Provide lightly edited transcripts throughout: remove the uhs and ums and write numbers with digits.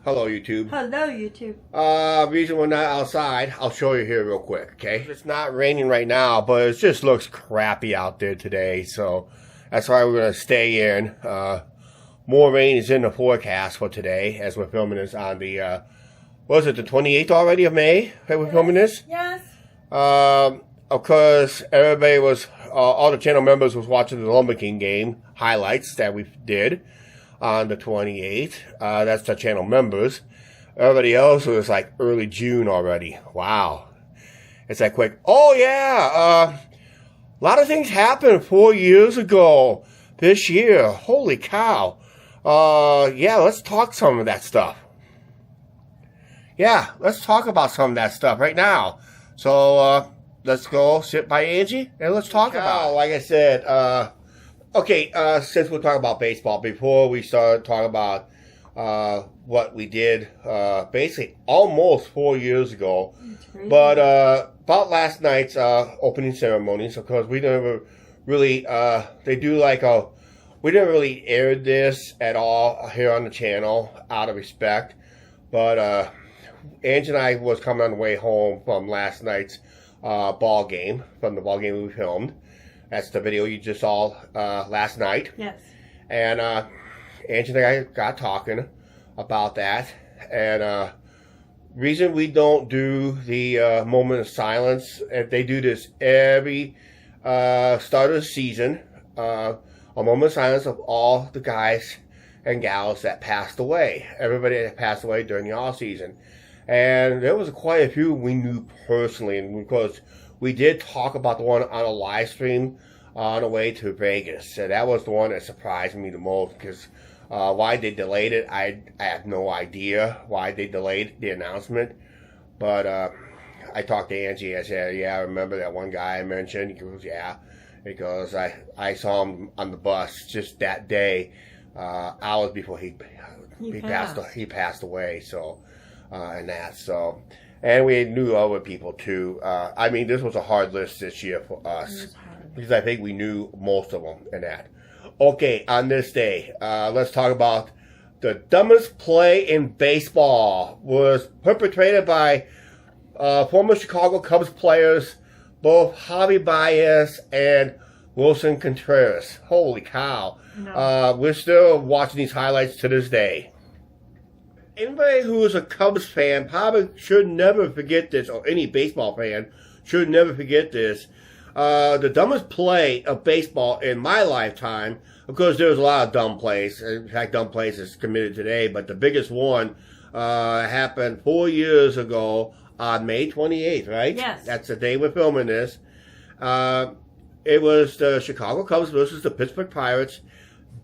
Hello, YouTube. Hello, YouTube. Reason we're not outside, I'll show you here real quick, okay? It's not raining right now, but it just looks crappy out there today, so that's why we're going to stay in. More rain is in the forecast for today, as we're filming this on the, what is it, the 28th already of May that we're filming this? Yes. Of course, everybody was, all the channel members was watching the Lumber King game highlights that we did on the 28th. That's the channel members. Everybody else was like early June already. Wow. It's that quick. Oh, yeah. A lot of things happened 4 years ago this year. Holy cow. Yeah, let's talk some of that stuff. Yeah, let's talk about some of that stuff right now. So, let's go sit by Angie and let's talk about it. Like I said, okay, since we're talking about baseball, before we start talking about what we did basically almost 4 years ago, but about last night's opening ceremonies, of course, we never really, they do like a, we didn't really air this at all here on the channel out of respect, but Angie and I was coming on the way home from last night's ball game, from the ball game we filmed. That's the video you just saw last night. Yes. And Angie and I got talking about that. And reason we don't do the moment of silence, they do this every start of the season, a moment of silence of all the guys and gals that passed away. Everybody that passed away during the off season. And there was quite a few we knew personally, and because we did talk about the one on a live stream on the way to Vegas. So that was the one that surprised me the most, because why they delayed it, I have no idea why they delayed the announcement. But I talked to Angie. I said, yeah, I remember that one guy I mentioned. He goes, yeah, because I saw him on the bus just that day, hours before he passed away. So. And that, so, and we knew other people too. I mean, this was a hard list this year for us, because I think we knew most of them and that. Okay, on this day, let's talk about the dumbest play in baseball was perpetrated by former Chicago Cubs players, both Javi Baez and Wilson Contreras. Holy cow. No. We're still watching these highlights to this day. Anybody who is a Cubs fan probably should never forget this, or any baseball fan should never forget this. The dumbest play of baseball in my lifetime, of course, there's a lot of dumb plays. In fact, dumb plays is committed today, but the biggest one happened 4 years ago on May 28th, right? Yes. That's the day we're filming this. It was the Chicago Cubs versus the Pittsburgh Pirates.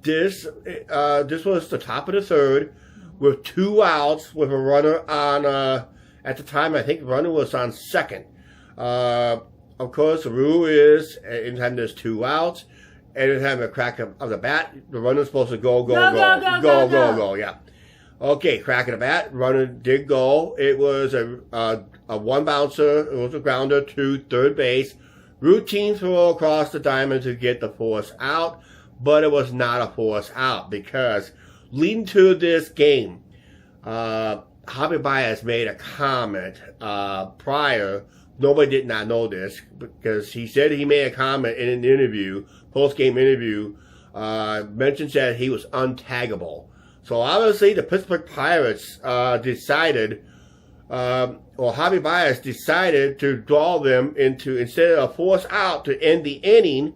This was the top of the third, with 2 outs, with a runner on, at the time, I think the runner was on second. Of course, the rule is, anytime there's 2 outs, anytime a crack of the bat, the runner's supposed to go, yeah. Okay, crack of the bat, runner did go. It was a one bouncer, it was a grounder to third base. Routine throw across the diamond to get the force out, but it was not a force out, because leading to this game, Javi Baez made a comment prior. Nobody did not know this, because he said he made a comment in an interview, post-game interview, mentions that he was untaggable. So obviously the Pittsburgh Pirates decided, or Javi Baez decided to draw them into, instead of a force out to end the inning,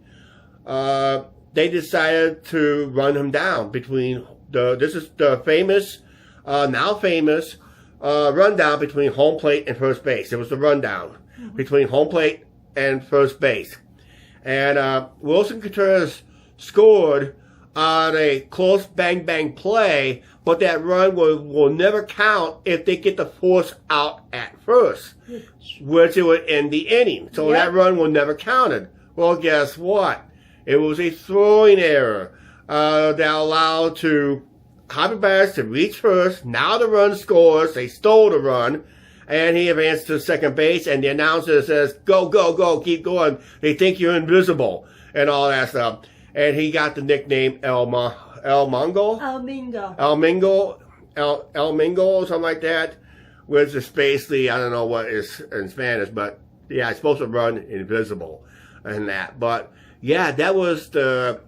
they decided to run him down between this is the famous, now famous, rundown between home plate and first base. It was the rundown between home plate and first base. And Wilson Contreras scored on a close bang-bang play, but that run will never count if they get the force out at first, which it would end the inning. So that run will never counted. Well, guess what? It was a throwing error. That allowed to Javi Baez to reach first. Now the run scores. They stole the run. And he advanced to second base. And the announcer says, go, go, go, keep going. They think you're invisible. And all that stuff. And he got the nickname El Mingo. El Mingo or something like that, which is basically, I don't know what is in Spanish, but yeah, it's supposed to run invisible and that. But yeah, that was the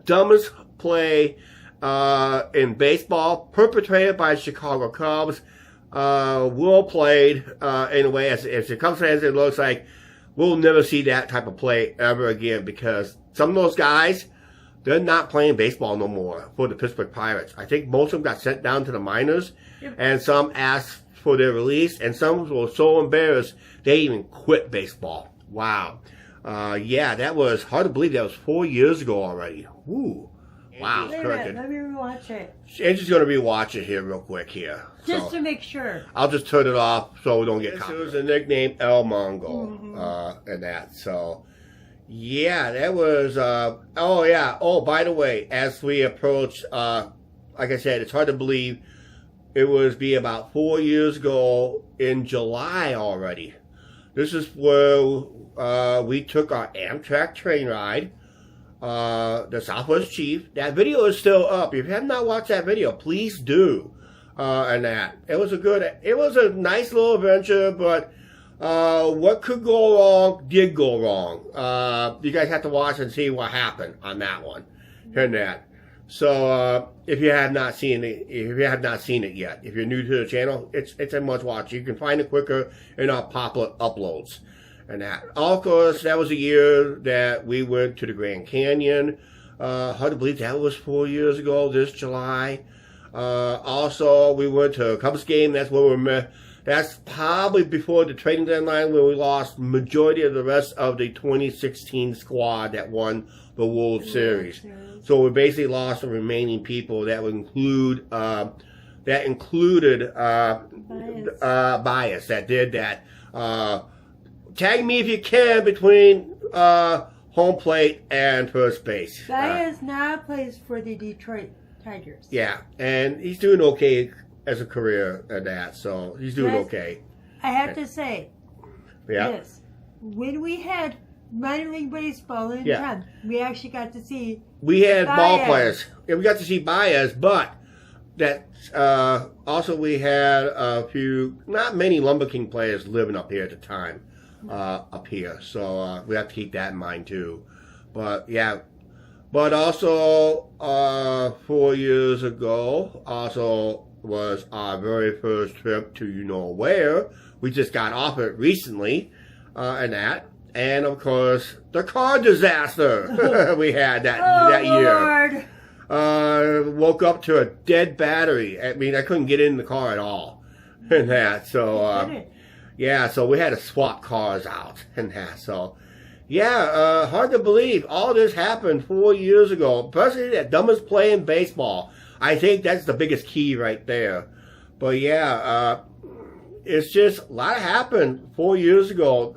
dumbest play in baseball, perpetrated by Chicago Cubs. Well played anyway. As the Cubs fans, it looks like we'll never see that type of play ever again, because some of those guys, they're not playing baseball no more for the Pittsburgh Pirates. I think most of them got sent down to the minors, and some asked for their release, and some were so embarrassed they even quit baseball. Wow. Yeah, that was hard to believe. That was 4 years ago already. Woo. Wow. Wait a minute, let me rewatch it. Angie's going to rewatch it here real quick here. Just to make sure. I'll just turn it off so we don't get caught. This was a nickname El Mongo, and that. So, yeah, that was, oh, yeah. Oh, by the way, as we approach, like I said, it's hard to believe it was about 4 years ago in July already. This is where we took our Amtrak train ride. The Southwest Chief. That video is still up. If you have not watched that video, please do. And that. It was a nice little adventure, but what could go wrong did go wrong. You guys have to watch and see what happened on that one. And that. So if you have not seen it, yet, if you're new to the channel, it's a must watch. You can find it quicker in our popular uploads. And that. Of course, that was a year that we went to the Grand Canyon. Hard to believe that was 4 years ago, this July. Also, we went to a Cubs game. That's where we met. That's probably before the trading deadline, where we lost majority of the rest of the 2016 squad that won the World Series. So we basically lost the remaining people. That would include Bias that did that. Tag me if you can between home plate and first base. Bias now plays for the Detroit Tigers. Yeah, and he's doing okay as a career at that, so he's doing okay. I have to say, this. When we had minor league baseball in town, we actually got to see We had Baez. Ball players. Yeah, we got to see Baez, but that also we had a few, not many Lumber King players living up here at the time. Up here, so we have to keep that in mind too. But yeah, but also 4 years ago also was our very first trip to you know where. We just got off it recently, and that, and of course the car disaster we had that year. Lord. Woke up to a dead battery. I mean, I couldn't get in the car at all, and that. So. Yeah, so we had to swap cars out and that. So, yeah, hard to believe all this happened 4 years ago. Personally, that dumbest play in baseball. I think that's the biggest key right there. But yeah, it's just a lot happened 4 years ago.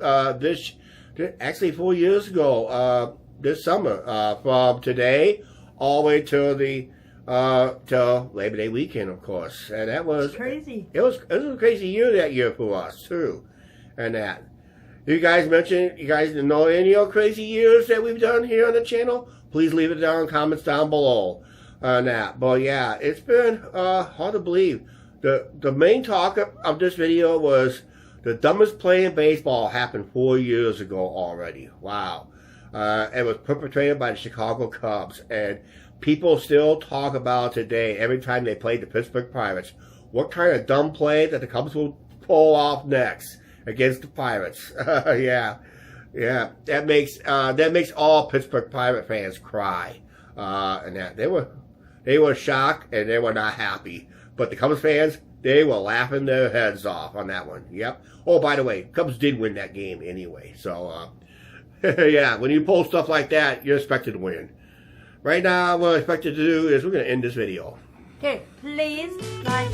Actually 4 years ago, this summer, from today all the way till Labor Day weekend, of course, and that was crazy. It was a crazy year that year for us too, and that. You guys know any other crazy years that we've done here on the channel? Please leave it down in comments down below on that. But yeah, it's been hard to believe. The main talk of this video was the dumbest play in baseball happened 4 years ago already. Wow, it was perpetrated by the Chicago Cubs, and people still talk about today, every time they play the Pittsburgh Pirates, what kind of dumb play that the Cubs will pull off next against the Pirates. Yeah, that makes all Pittsburgh Pirate fans cry. And that they were shocked and they were not happy. But the Cubs fans, they were laughing their heads off on that one. Yep. Oh, by the way, Cubs did win that game anyway. So, yeah, when you pull stuff like that, you're expected to win. Right now, what I'm expected to do is we're going to end this video. Okay, please like,